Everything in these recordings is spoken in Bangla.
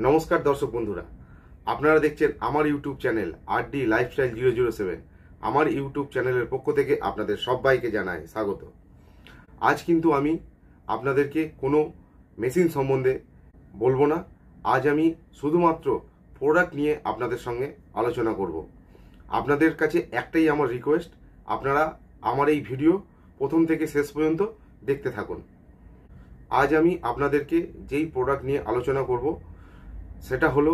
নমস্কার দর্শক বন্ধুরা, আপনারা দেখছেন আমার ইউটিউব চ্যানেল RD লাইফস্টাইল 007। আমার ইউটিউব চ্যানেলের পক্ষ থেকে আপনাদের সবাইকে জানাই স্বাগত। আজ কিন্তু আমি আপনাদেরকে কোনো মেশিন সম্বন্ধে বলবো না। আজ আমি শুধুমাত্র প্রোডাক্ট নিয়ে আপনাদের সঙ্গে আলোচনা করব। আপনাদের কাছে একটাই আমার রিকোয়েস্ট, আপনারা আমার এই ভিডিও প্রথম থেকে শেষ পর্যন্ত দেখতে থাকুন। আজ আমি আপনাদেরকে যেই প্রোডাক্ট নিয়ে আলোচনা করব সেটা হলো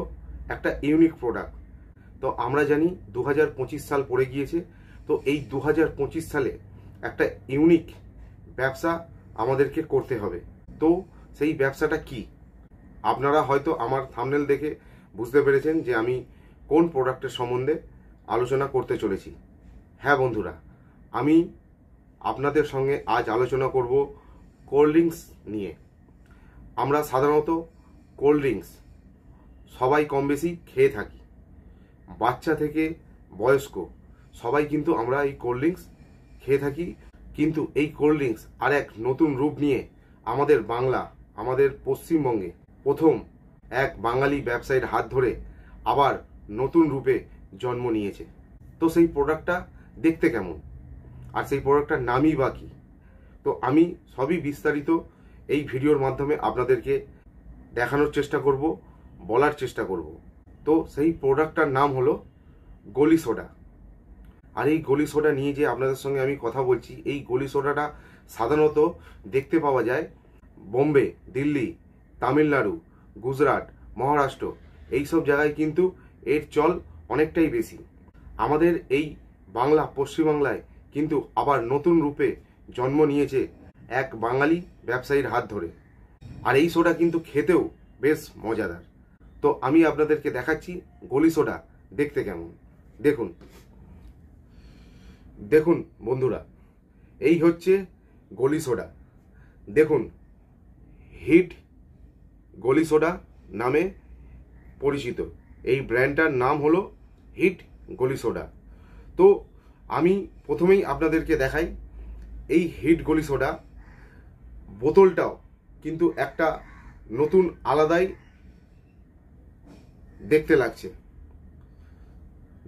একটা ইউনিক প্রোডাক্ট। তো আমরা জানি 2025 সাল পড়ে গিয়েছে। তো এই 2025 সালে একটা ইউনিক ব্যবসা আমাদেরকে করতে হবে। তো সেই ব্যবসাটা কি? আপনারা হয়তো আমার থাম্বনেল দেখে বুঝতে পেরেছেন যে আমি কোন প্রোডাক্টের সম্বন্ধে আলোচনা করতে চলেছি। হ্যাঁ বন্ধুরা, আমি আপনাদের সঙ্গে আজ আলোচনা করব কোল্ড ড্রিঙ্কস নিয়ে। আমরা সাধারণত কোল্ড ড্রিঙ্কস সবাই কম বেশি খেয়ে থাকি, বাচ্চা থেকে বয়স্ক সবাই কিন্তু আমরা এই কোল্ড ড্রিঙ্কস খেয়ে থাকি। কিন্তু এই কোল্ড ড্রিঙ্কস আর এক নতুন রূপ নিয়ে আমাদের পশ্চিমবঙ্গে প্রথম এক বাঙালি ব্যবসায়ীর হাত ধরে আবার নতুন রূপে জন্ম নিয়েছে। তো সেই প্রোডাক্টটা দেখতে কেমন আর সেই প্রোডাক্টটার নামই বা কী, তো আমি সবই বিস্তারিত এই ভিডিওর মাধ্যমে আপনাদেরকে দেখানোর চেষ্টা করব, বলার চেষ্টা করব। তো সেই প্রোডাক্টটার নাম হলো গলি সোডা। আর এই গলি সোডা নিয়ে যে আপনাদের সঙ্গে আমি কথা বলছি, এই গলি সোডাটা সাধারণত দেখতে পাওয়া যায় বোম্বে, দিল্লি, তামিলনাড়ু, গুজরাট, মহারাষ্ট্র এইসব জায়গায় কিন্তু এর চল অনেকটাই বেশি। আমাদের এই পশ্চিমবাংলায় কিন্তু আবার নতুন রূপে জন্ম নিয়েছে এক বাঙালি ব্যবসায়ীর হাত ধরে। আর এই সোডা কিন্তু খেতেও বেশ মজাদার। তো আমি আপনাদেরকে দেখাচ্ছি গলি সোডা দেখতে কেমন। দেখুন বন্ধুরা, এই হচ্ছে গলি সোডা। দেখুন, হিট গলি সোডা নামে পরিচিত এই ব্র্যান্ডটার নাম হলো হিট গলি সোডা। তো আমি প্রথমেই আপনাদেরকে দেখাই এই হিট গলি সোডা বোতলটাও কিন্তু একটা নতুন আলাদাই দেখতে লাগছে।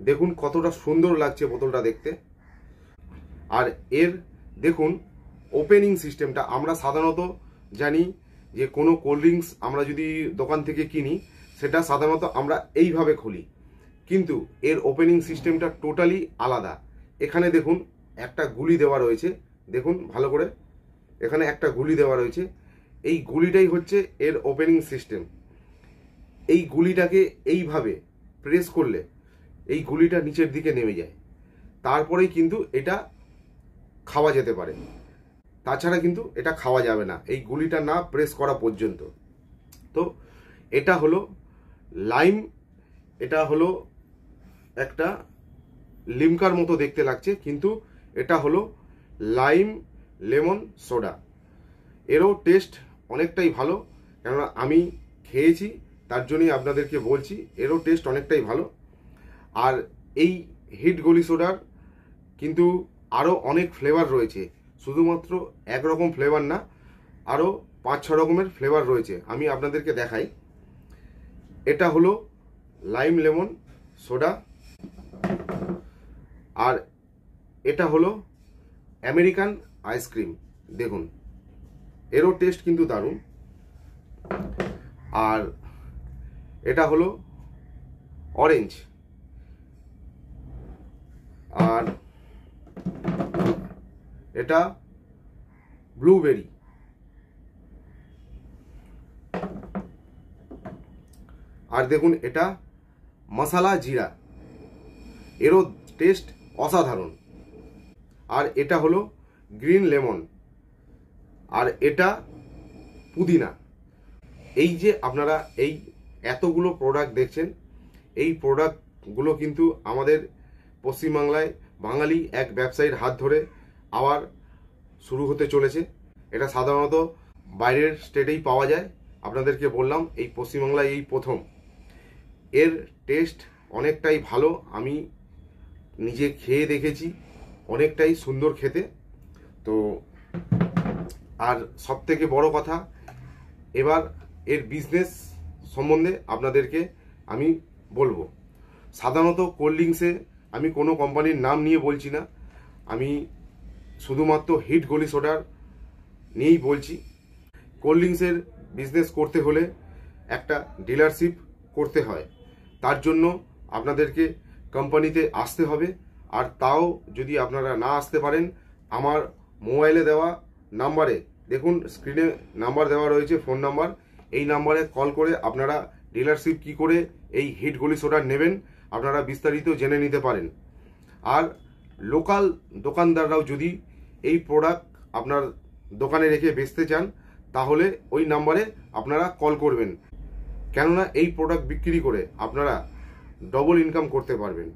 দেখুন কতটা সুন্দর লাগছে বোতলটা দেখতে। আর এর দেখুন ওপেনিং সিস্টেমটা, আমরা সাধারণত জানি যে কোনো কোল্ড ড্রিঙ্কস আমরা যদি দোকান থেকে কিনি সেটা সাধারণত আমরা এইভাবে খুলি, কিন্তু এর ওপেনিং সিস্টেমটা টোটালি আলাদা। এখানে দেখুন একটা গুলি দেওয়া রয়েছে, দেখুন ভালো করে, এখানে একটা গুলি দেওয়া রয়েছে। এই গুলিটাই হচ্ছে এর ওপেনিং সিস্টেম। এই গুলিটাকে এইভাবে প্রেস করলে এই গুলিটা নিচের দিকে নেমে যায়, তারপরেই কিন্তু এটা খাওয়া যেতে পারে। তাছাড়া কিন্তু এটা খাওয়া যাবে না এই গুলিটা না প্রেস করা পর্যন্ত। তো এটা হলো লাইম, এটা হলো একটা লিমকার মতো দেখতে লাগছে, কিন্তু এটা হলো লাইম লেমন সোডা। এরও টেস্ট অনেকটাই ভালো, কেননা আমি খেয়েছি তার জন্যই আপনাদেরকে বলছি, এরও টেস্ট অনেকটাই ভালো। আর এই হিট গলি সোডার কিন্তু আরও অনেক ফ্লেভার রয়েছে, শুধুমাত্র একরকম ফ্লেভার না, আরও 5-6 রকমের ফ্লেভার রয়েছে। আমি আপনাদেরকে দেখাই। এটা হলো লাইম লেমন সোডা, আর এটা হলো আমেরিকান আইসক্রিম। দেখুন এরও টেস্ট কিন্তু দারুণ। আর এটা হলো অরেঞ্জ, আর এটা ব্লুবেরি। আর দেখুন এটা মশলা জিরা, এরও টেস্ট অসাধারণ। আর এটা হলো গ্রিন লেমন, আর এটা পুদিনা। এই যে আপনারা এই এতগুলো প্রোডাক্ট দেখছেন, এই প্রোডাক্টগুলো কিন্তু আমাদের পশ্চিমবাংলায় বাঙালি এক ব্যবসায়ীর হাত ধরে আবার শুরু হতে চলেছে। এটা সাধারণত বাইরের স্টেটেই পাওয়া যায়, আপনাদেরকে বললাম এই পশ্চিমবাংলায় এই প্রথম। এর টেস্ট অনেকটাই ভালো, আমি নিজে খেয়ে দেখেছি, অনেকটাই সুন্দর খেতে। তো আর সব থেকে বড় কথা, এবার এর বিজনেস সম্বন্ধে আপনাদেরকে আমি বলবো। সাধারণত কোল্ড ড্রিঙ্কসে আমি কোনো কোম্পানির নাম নিয়ে বলছি না, আমি শুধুমাত্র হিট গলি সোডার নিয়েই বলছি। কোল্ড ড্রিঙ্কসের বিজনেস করতে হলে একটা ডিলারশিপ করতে হয়, তার জন্য আপনাদেরকে কোম্পানিতে আসতে হবে। আর তাও যদি আপনারা না আসতে পারেন, আমার মোবাইলে দেওয়া নাম্বারে, দেখুন স্ক্রিনে নাম্বার দেওয়া রয়েছে, ফোন নাম্বার, এই নাম্বারে কল করে আপনারা ডিলারশিপ কি করে এই হিট গলি সোডা নেবেন আপনারা বিস্তারিত জেনে নিতে পারেন। আর লোকাল দোকানদাররাও যদি এই প্রোডাক্ট আপনার দোকানে রেখে বেচতে চান, তাহলে ওই নাম্বারে আপনারা কল করবেন, কেননা এই প্রোডাক্ট বিক্রি করে আপনারা ডবল ইনকাম করতে পারবেন।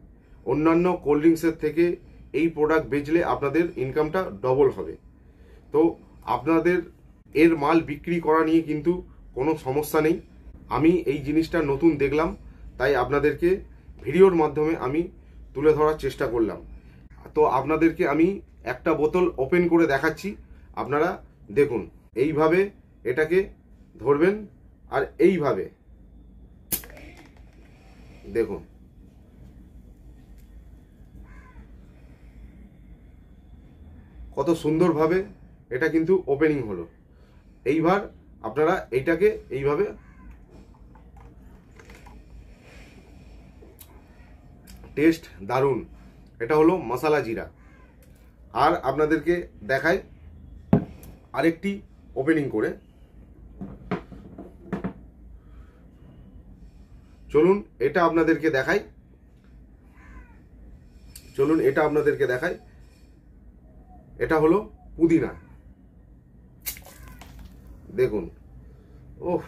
অন্যান্য কোল্ড ড্রিঙ্কসের থেকে এই প্রোডাক্ট বেচলে আপনাদের ইনকামটা ডবল হবে। তো আপনাদের এর মাল বিক্রি করা নিয়ে কিন্তু কোনো সমস্যা নেই। আমি এই জিনিসটা নতুন দেখলাম, তাই আপনাদেরকে ভিডিওর মাধ্যমে আমি তুলে ধরার চেষ্টা করলাম। তো আপনাদেরকে আমি একটা বোতল ওপেন করে দেখাচ্ছি, আপনারা দেখুন। এইভাবে এটাকে ধরবেন আর এইভাবে দেখুন, কত সুন্দরভাবে এটা কিন্তু ওপেনিং হলো। এইবার আপনারা এইটাকে এইভাবে টেস্ট দারুণ। এটা হলো মশলা জিরা। আর আপনাদেরকে দেখাই আরেকটি ওপেনিং করে, চলুন এটা আপনাদেরকে দেখাই, চলুন এটা আপনাদেরকে দেখাই। এটা হলো পুদিনা, দেখুন। ওহ,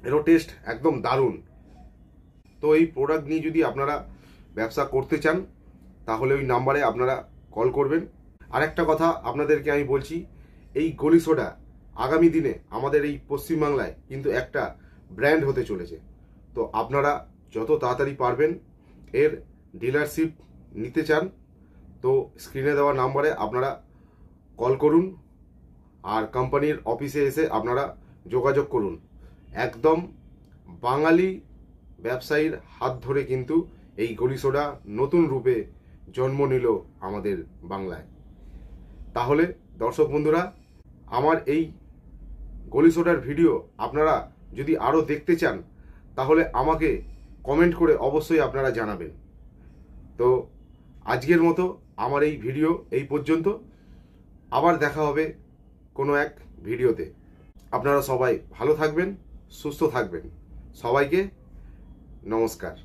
এর টেস্ট একদম দারুণ। তো এই প্রোডাক্ট নিয়ে যদি আপনারা ব্যবসা করতে চান, তাহলে ওই নাম্বারে আপনারা কল করবেন। আর একটা কথা আপনাদেরকে আমি বলছি, এই গলি সোডা আগামী দিনে আমাদের এই পশ্চিমবাংলায় কিন্তু একটা ব্র্যান্ড হতে চলেছে। তো আপনারা যত তাড়াতাড়ি পারবেন এর ডিলারশিপ নিতে চান, তো স্ক্রিনে দেওয়া নাম্বারে আপনারা কল করুন আর কোম্পানির অফিসে এসে আপনারা যোগাযোগ করুন। একদম বাঙালি ব্যবসায়ীর হাত ধরে কিন্তু এই গলি সোডা নতুন রূপে জন্ম নিল আমাদের বাংলায়। তাহলে দর্শক বন্ধুরা, আমার এই গলি সোডার ভিডিও আপনারা যদি আরও দেখতে চান, তাহলে আমাকে কমেন্ট করে অবশ্যই আপনারা জানাবেন। তো আজকের মতো আমার এই ভিডিও এই পর্যন্ত, আবার দেখা হবে কোনো এক ভিডিওতে। আপনারা সবাই ভালো থাকবেন, সুস্থ থাকবেন। সবাইকে নমস্কার।